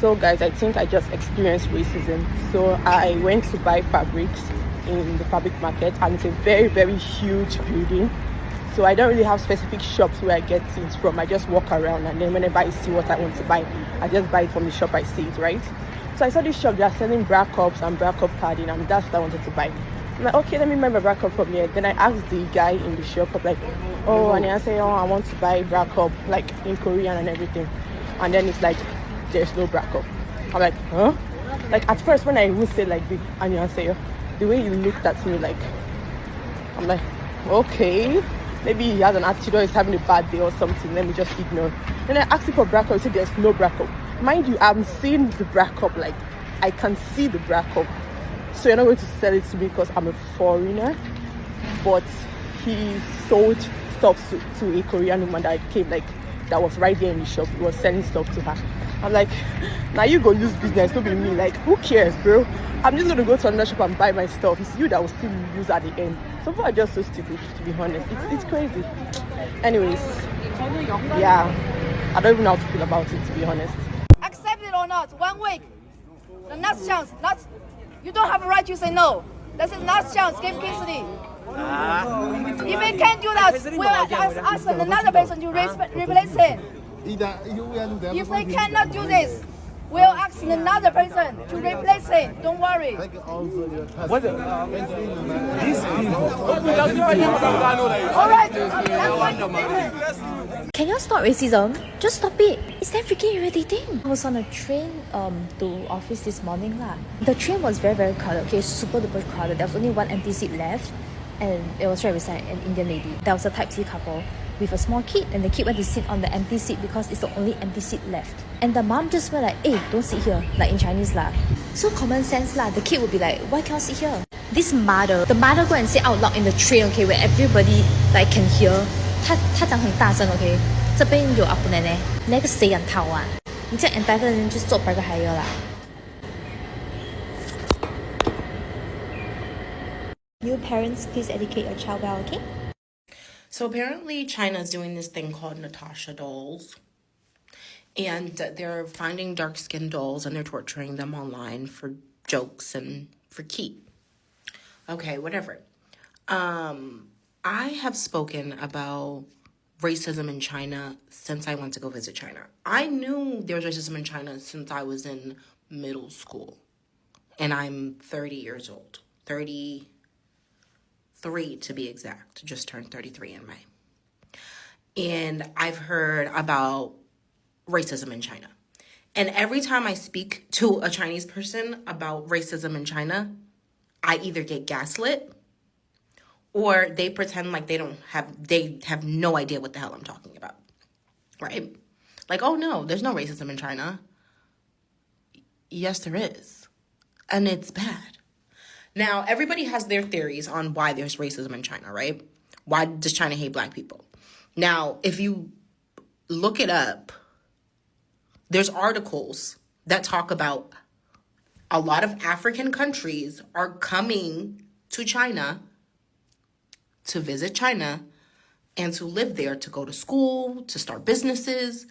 So guys, I think I just experienced racism. So I went to buy fabrics in the fabric market, and it's a very, very huge building. So I don't really have specific shops where I get things from. I just walk around, and then whenever I see what I want to buy, I just buy it from the shop I see it, right? So I saw this shop, they are selling bra cups and bra cup padding, and that's what I wanted to buy. I'm like, okay, let me buy my bra cup from here. Then I asked the guy in the shop, like, oh, and I say, oh, I want to buy bra cup, like in Korean and everything. And then it's like, there's no bra cup. I'm like, huh? Like at first when I would say like the annyeonghaseyo, the way he looked at me, like, I'm like, okay, maybe he has an attitude or he's having a bad day or something, let me just ignore. Then I asked him for bra cup, he said there's no bra cup. Mind you, I'm seeing the bra cup, like I can see the bra cup. So you're not going to sell it to me because I'm a foreigner. But he sold stuff to a Korean woman that came, like, that was right there in the shop. He was selling stuff to her. I'm like, now you go lose business, don't be me. Like, who cares, bro? I'm just gonna go to another shop and buy my stuff. It's you that will still lose at the end. Some people are just so stupid, to be honest. It's crazy. Anyways, yeah, I don't even know how to feel about it, to be honest. Accept it or not, 1 week. The next chance, you don't have a right to say no. This is last chance, give Kingsley. If we can't do that, we'll ask another person to replace him. If we cannot do this, we'll ask another person to replace him. Don't worry. All right. Can you stop racism? Just stop it. It's that freaking irritating. I was on a train to office this morning lah. The train was very, very crowded. Okay, super duper crowded. There was only one empty seat left, and it was right beside an Indian lady. There was a Type C couple with a small kid, and the kid went to sit on the empty seat because it's the only empty seat left. And the mom just went like, hey, don't sit here, like in Chinese lah. So common sense lah, the kid would be like, why can't I sit here? The mother go and say out loud in the train, okay, where everybody like can hear. 她讲很大声 okay， 这边有阿婆奶奶，那个谁人头啊？你这样 entitled 的人就是做 private hire 啦。New parents, please educate your child well, okay? So apparently China is doing this thing called Natasha dolls. And they're finding dark-skinned dolls and they're torturing them online for jokes and for keep. Okay, whatever. I have spoken about racism in China since I went to go visit China. I knew there was racism in China since I was in middle school. And I'm 30 years old. 33 to be exact. Just turned 33 in May. And I've heard about racism in China. And every time I speak to a Chinese person about racism in China, I either get gaslit or they pretend like they have no idea what the hell I'm talking about, right? Like, oh no, there's no racism in China. Yes, there is. And it's bad. Now, everybody has their theories on why there's racism in China, right? Why does China hate black people? Now, if you look it up, there's articles that talk about a lot of African countries are coming to China to visit China and to live there, to go to school, to start businesses,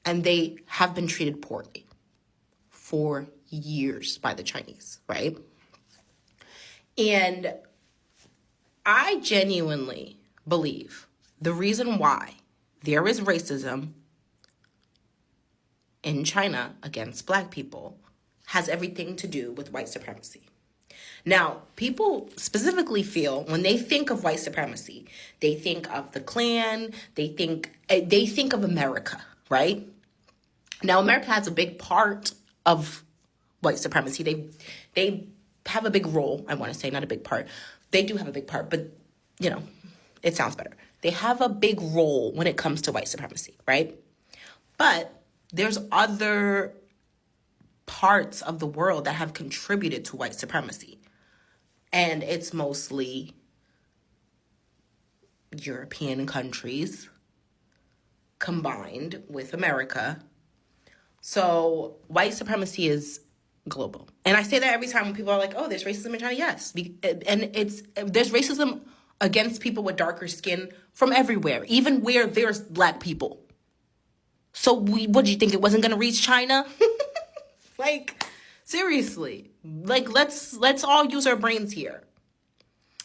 and they have been treated poorly for years by the Chinese, right? And I genuinely believe the reason why there is racism in China against black people has everything to do with white supremacy. Now, people specifically feel when they think of white supremacy, they think of the Klan, they think of America, right? Now, America has a big part of white supremacy. They have a big role, I want to say, not a big part. They do have a big part, but, you know, it sounds better. They have a big role when it comes to white supremacy, right? But there's other parts of the world that have contributed to white supremacy. And it's mostly European countries combined with America. So white supremacy is global. And I say that every time when people are like, oh, there's racism in China. Yes. And there's racism against people with darker skin from everywhere, even where there's black people. So what do you think? It wasn't going to reach China? Like, seriously. Like, let's all use our brains here.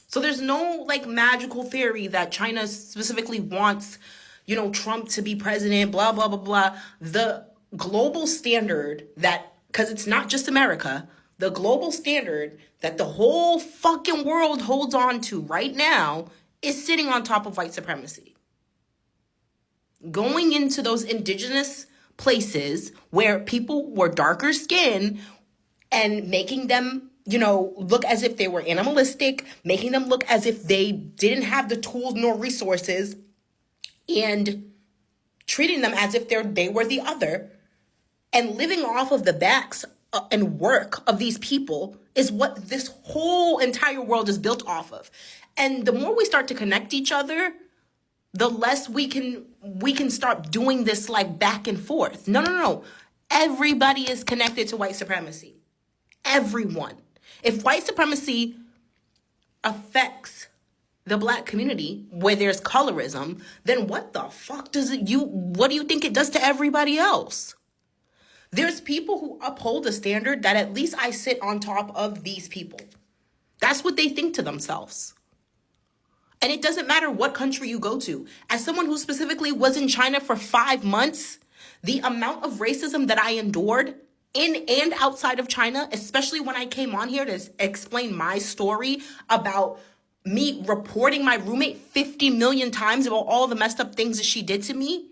So there's no like magical theory that China specifically wants, you know, Trump to be president, blah, blah, blah, blah. The global standard that, because it's not just America, the global standard that the whole fucking world holds on to right now is sitting on top of white supremacy. Going into those indigenous places where people were darker skinned and making them, you know, look as if they were animalistic, making them look as if they didn't have the tools nor resources, and treating them as if they were the other, and living off of the backs and work of these people is what this whole entire world is built off of. And the more we start to connect each other, the less we can start doing this like back and forth. No. Everybody is connected to white supremacy. Everyone. If white supremacy affects the black community where there's colorism, then what the fuck what do you think it does to everybody else? There's people who uphold a standard that at least I sit on top of these people. That's what they think to themselves. And it doesn't matter what country you go to. As someone who specifically was in China for 5 months, the amount of racism that I endured in and outside of China, especially when I came on here to explain my story about me reporting my roommate 50 million times about all the messed up things that she did to me.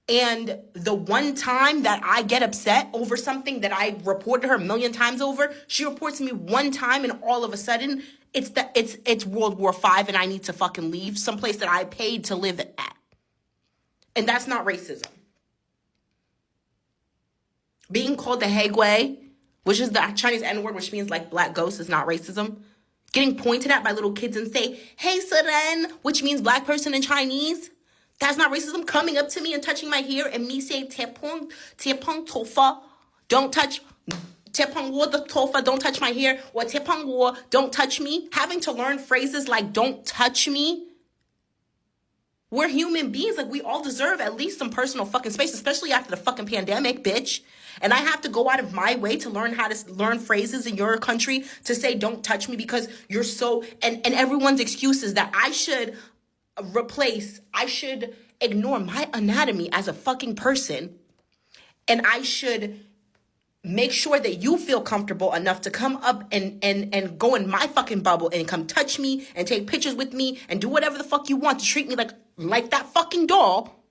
And the one time that I get upset over something that I reported her a million times over, she reports me one time and all of a sudden it's World War V and I need to fucking leave someplace that I paid to live at. And that's not racism. Being called the Hegwei, which is the Chinese N-word, which means like black ghost, is not racism. Getting pointed at by little kids and say, hey, Seren, which means black person in Chinese, that's not racism. Coming up to me and touching my hair and me saying, Tiepong tofa, don't touch, Tiepong wo the tofa, don't touch my hair, or Tiepong wo, don't touch me. Having to learn phrases like don't touch me. We're human beings. Like, we all deserve at least some personal fucking space, especially after the fucking pandemic, bitch. And I have to go out of my way to learn how to learn phrases in your country to say don't touch me because you're so... And everyone's excuse is that I should ignore my anatomy as a fucking person, and I should make sure that you feel comfortable enough to come up and go in my fucking bubble and come touch me and take pictures with me and do whatever the fuck you want to treat me like that fucking doll.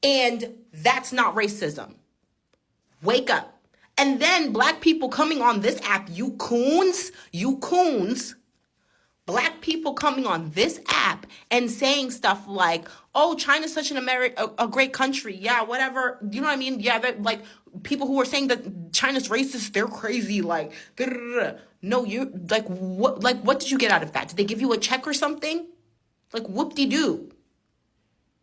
And that's not racism. Wake up. And then black people coming on this app, you coons, black people coming on this app and saying stuff like, oh, China's such a great country. Yeah, whatever. You know what I mean? Yeah, like people who are saying that China's racist, they're crazy. Like, no, you like what did you get out of that? Did they give you a check or something? Like, whoop-de-doo.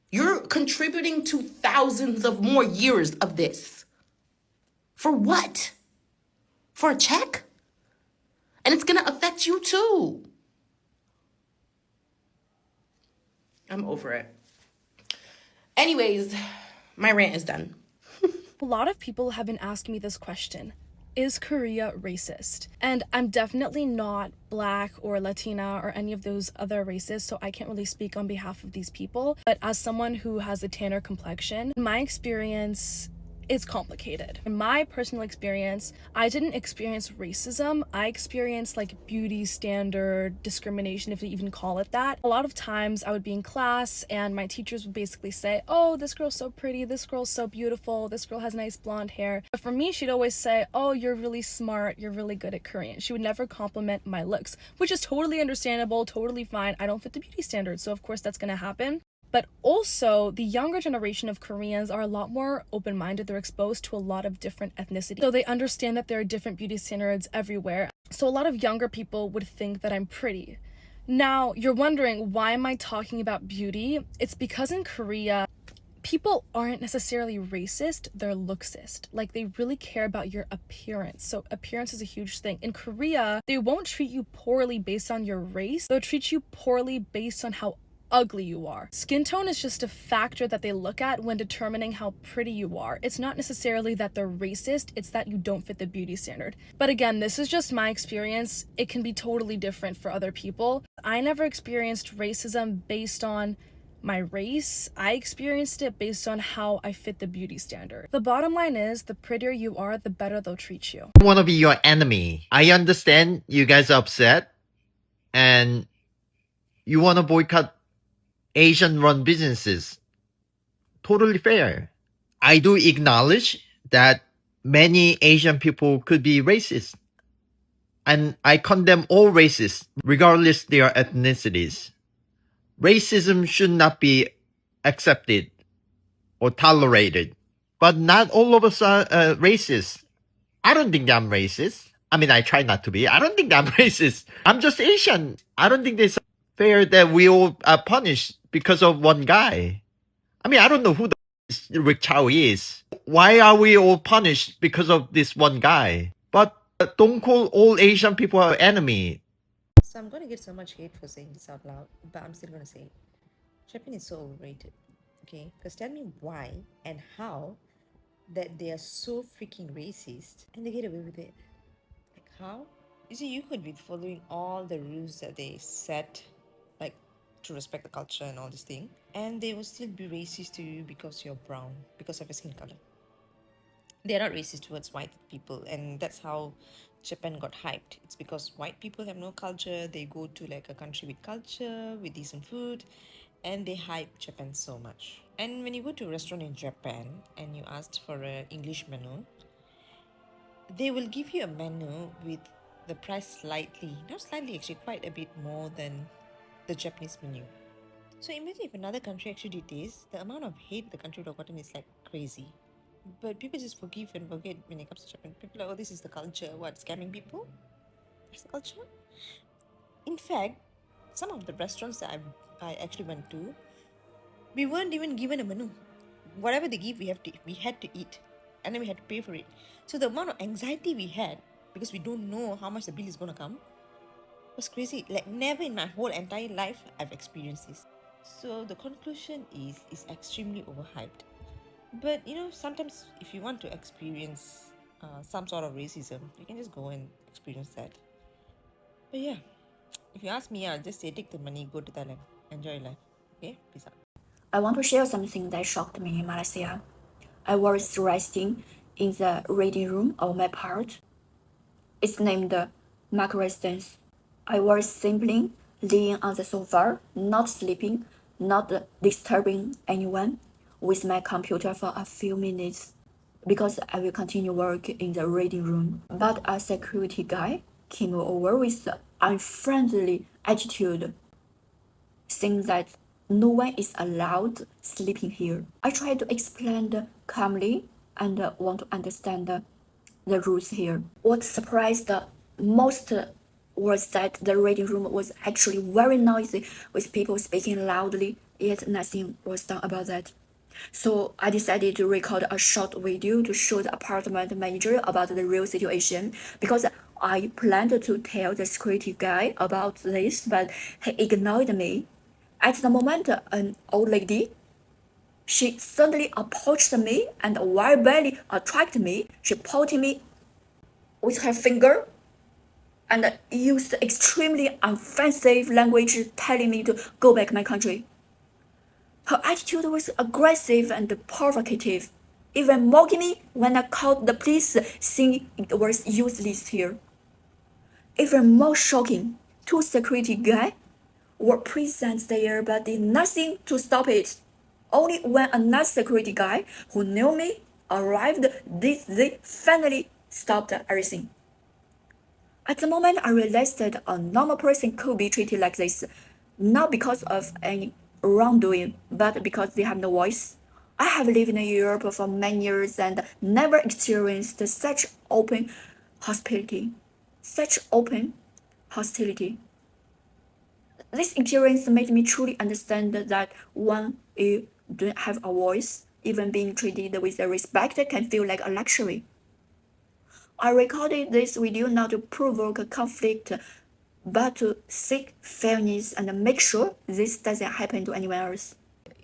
You're contributing to thousands of more years of this. For what? For a check? And it's going to affect you too. I'm over it. Anyways, my rant is done. A lot of people have been asking me this question. Is Korea racist? And I'm definitely not Black or Latina or any of those other races, so I can't really speak on behalf of these people. But as someone who has a tanner complexion, my experience is complicated. In my personal experience, I didn't experience racism. I experienced like beauty standard discrimination, if you even call it that. A lot of times I would be in class and my teachers would basically say, oh, this girl's so pretty, this girl's so beautiful, this girl has nice blonde hair. But for me, she'd always say, oh, you're really smart, you're really good at Korean. She would never compliment my looks, which is totally understandable, totally fine. I don't fit the beauty standards, so of course that's gonna happen. But also, the younger generation of Koreans are a lot more open-minded. They're exposed to a lot of different ethnicities. So they understand that there are different beauty standards everywhere. So a lot of younger people would think that I'm pretty. Now, you're wondering, why am I talking about beauty? It's because in Korea, people aren't necessarily racist, they're looksist. Like, they really care about your appearance. So appearance is a huge thing. In Korea, they won't treat you poorly based on your race. They'll treat you poorly based on how ugly you are. Skin tone is just a factor that they look at when determining how pretty you are. It's not necessarily that they're racist, it's that you don't fit the beauty standard. But again, this is just my experience. It can be totally different for other people. I never experienced racism based on my race. I experienced it based on how I fit the beauty standard. The bottom line is, the prettier you are, the better they'll treat you. I want to be your enemy. I understand you guys are upset and you want to boycott Asian-run businesses. Totally fair. I do acknowledge that many Asian people could be racist. And I condemn all races, regardless their ethnicities. Racism should not be accepted or tolerated. But not all of us are racist. I don't think I'm racist. I mean, I try not to be. I don't think I'm racist. I'm just Asian. I don't think it's fair that we all are punished because of one guy. I mean, I don't know who the Rick Chow is. Why are we all punished because of this one guy? But don't call all Asian people our enemy. So I'm going to get so much hate for saying this out loud, but I'm still going to say it. Japan is so overrated. Okay? Because tell me why and how that they are so freaking racist and they get away with it. Like how? You see, you could be following all the rules that they set, like to respect the culture and all this thing, and they will still be racist to you because you're brown, because of your skin color. They're not racist towards white people, and that's how Japan got hyped. It's because white people have no culture. They go to like a country with culture, with decent food, and they hype Japan so much. And when you go to a restaurant in Japan and you asked for an English menu, they will give you a menu with the price slightly, not slightly actually, quite a bit more than the Japanese menu. So imagine if another country actually did this, the amount of hate the country would have gotten is like crazy. But people just forgive and forget when it comes to Japan. People are like, oh, this is the culture. What, scamming people? That's the culture? In fact, some of the restaurants that I actually went to, we weren't even given a menu. Whatever they give, we had to eat. And then we had to pay for it. So the amount of anxiety we had, because we don't know how much the bill is going to come, was crazy. Like never in my whole entire life I've experienced this. So the conclusion is it's extremely overhyped. But you know, sometimes if you want to experience some sort of racism, you can just go and experience that. But yeah, if you ask me, I'll just say take the money, go to Thailand, enjoy your life. Okay, peace out. I want to share something that shocked me in Malaysia. I was resting in the reading room of my part. It's named Mark Residence. I was simply laying on the sofa, not sleeping, not disturbing anyone, with my computer for a few minutes, because I will continue work in the reading room. But a security guy came over with an unfriendly attitude, saying that no one is allowed sleeping here. I tried to explain calmly and want to understand the rules here. What surprised most was that the reading room was actually very noisy, with people speaking loudly, yet nothing was done about that. So I decided to record a short video to show the apartment manager about the real situation, because I planned to tell the security guy about this, but he ignored me. At the moment, an old lady, she suddenly approached me and verbally attacked me. She pointed me with her finger and used extremely offensive language, telling me to go back my country. Her attitude was aggressive and provocative, even mocking me when I called the police, saying it was useless here. Even more shocking, two security guys were present there but did nothing to stop it. Only when another security guy who knew me arrived did they finally stop everything. At the moment, I realized that a normal person could be treated like this, not because of any wrongdoing, but because they have no voice. I have lived in Europe for many years and never experienced such open hostility. This experience made me truly understand that when you don't have a voice, even being treated with respect can feel like a luxury. I recorded this video not to provoke a conflict, but to seek fairness and make sure this doesn't happen to anyone else.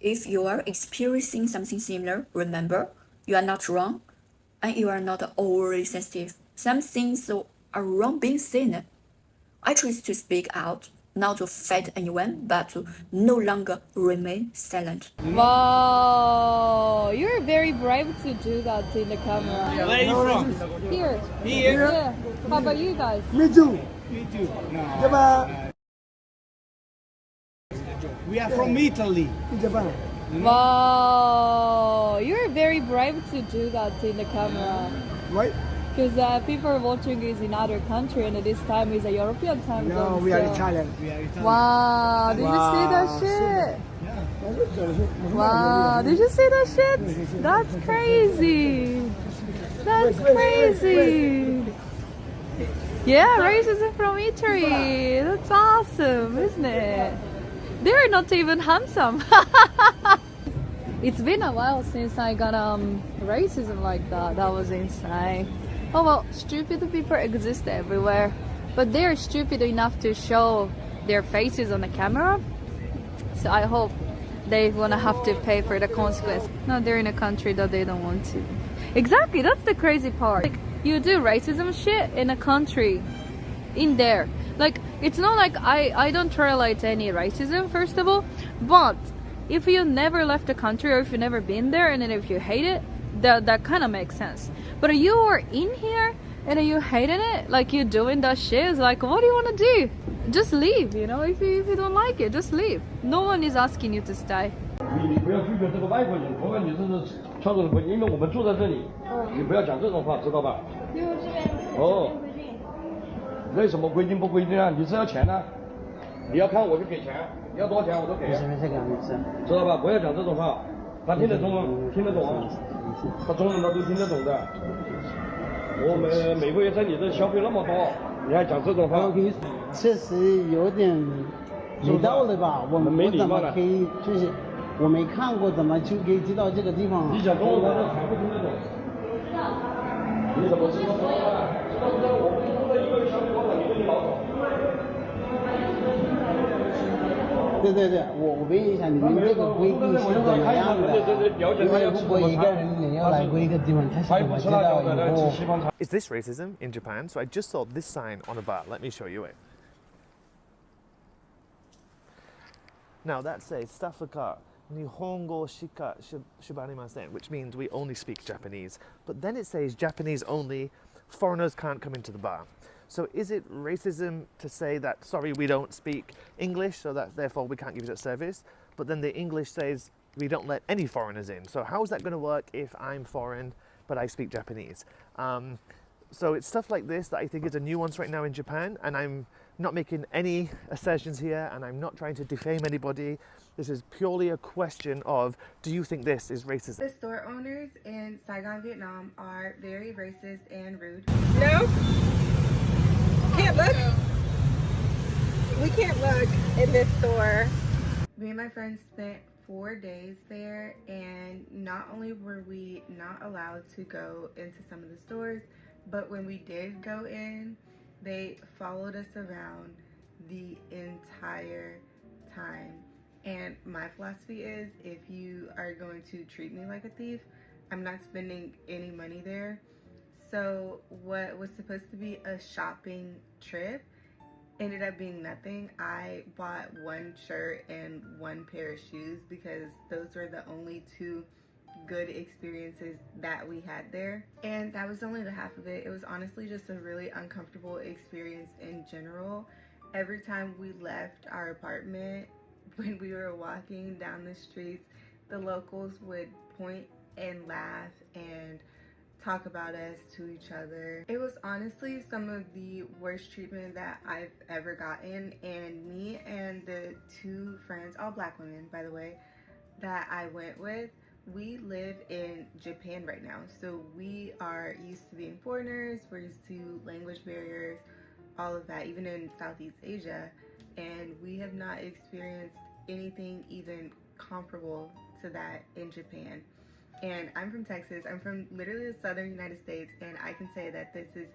If you are experiencing something similar, remember, you are not wrong and you are not overly sensitive. Some things are wrong being said. I choose to speak out, not to fight anyone, but to no longer remain silent. Wow, you're very brave to do that in the camera. Where are you from? Here. Here? Yeah. How about you guys? Me too. Me too. Japan. We are from Italy. Japan. Wow, you're very brave to do that in the camera. Right? Because people are watching is in other country and this time is a European time zone. No, we are so- Italian. We are Italian. Wow, did you see that shit? Wow, did you see that shit? That's crazy. That's crazy. Yeah, racism from Italy. That's awesome, isn't it? They're not even handsome. It's been a while since I got racism like that. That was insane. Oh well, stupid people exist everywhere, but they're stupid enough to show their faces on the camera. So I hope they're gonna have to pay for the consequence. No, they're in a country that they don't want to. Exactly, that's the crazy part. Like, you do racism shit in a country, in there. Like, it's not like I don't tolerate any racism, first of all, but if you never left the country or if you've never been there and then if you hate it, that kind of makes sense. But you are in here and you hating it, like you're doing that shit, it's like, what do you want to do? Just leave, you know, if you don't like it, just leave. No one is asking you to stay. 你不要拒绝这个外国人，不管你这是操作什么，因为我们住在这里，你不要讲这种话，知道吧？哦，为什么规定不规定啊？你是要钱呢、你要看我就给钱，你要多少钱我都给，知道吧？不要讲这种话，他听得中吗？听得懂，他中文他都听得懂的。我们每个月在你这消费那么多，你还讲这种话？确实有点没道理吧？我怎么可以就是我没看过，怎么就可以知道这个地方？你讲中文他都全部听得懂。你怎么知道？知道不知道？我们住在一个月消费多少？你跟你老总。对，我问一下，你们这个规定是怎么样的？因为如果一个人你要来过一个地方，他是怎么知道以后？ Is this racism in Japan? So I just saw this sign on a bar. Let me show you it. Now that says Safaka Nihongo Shika Shibarimasen, which means we only speak Japanese. But then it says Japanese only, foreigners can't come into the bar. So is it racism to say that, sorry, we don't speak English, so that therefore we can't give you that service? But then the English says we don't let any foreigners in. So how is that going to work if I'm foreign but I speak Japanese? So it's stuff like this that I think is a nuance right now in Japan, and I'm not making any assertions here, and I'm not trying to defame anybody. This is purely a question of, do you think this is racism? The store owners in Saigon, Vietnam are very racist and rude. No? Can't look. We can't look in this store. Me and my friends spent 4 days there, and not only were we not allowed to go into some of the stores, but when we did go in, they followed us around the entire time. And my philosophy is, if you are going to treat me like a thief, I'm not spending any money there. So what was supposed to be a shopping trip ended up being nothing. I bought one shirt and one pair of shoes because those were the only two good experiences that we had there, and that was only the half of it. It was honestly just a really uncomfortable experience in general. Every time we left our apartment, when we were walking down the streets, the locals would point and laugh and talk about us to each other. It was honestly some of the worst treatment that I've ever gotten, and me and the two friends, all black women by the way, that I went with, we live in Japan right now, so we are used to being foreigners, we're used to language barriers, all of that, even in Southeast Asia, and we have not experienced anything even comparable to that in Japan. And I'm from Texas. I'm from literally the southern United States, and I can say that this is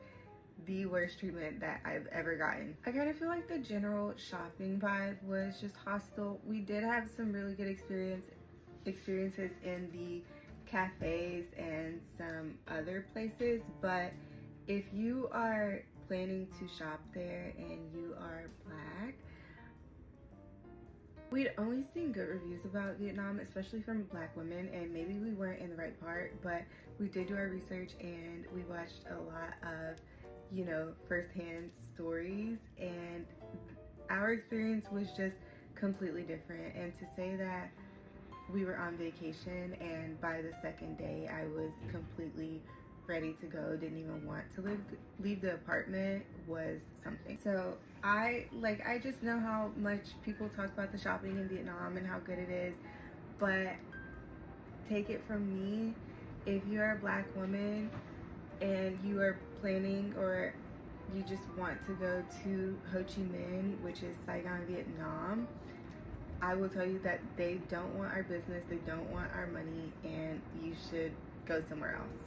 the worst treatment that I've ever gotten. I kind of feel like the general shopping vibe was just hostile. We did have some really good experiences in the cafes and some other places, but if you are planning to shop there and you are Black, we'd only seen good reviews about Vietnam, especially from Black women, and maybe we weren't in the right part, but we did do our research and we watched a lot of, you know, firsthand stories, and our experience was just completely different. And to say that we were on vacation and by the second day I was completely ready to go, didn't even want to leave the apartment, was something. So I just know how much people talk about the shopping in Vietnam and how good it is, but take it from me, if you're a Black woman and you are planning or you just want to go to Ho Chi Minh, which is Saigon, Vietnam, I will tell you that they don't want our business, they don't want our money, and you should go somewhere else.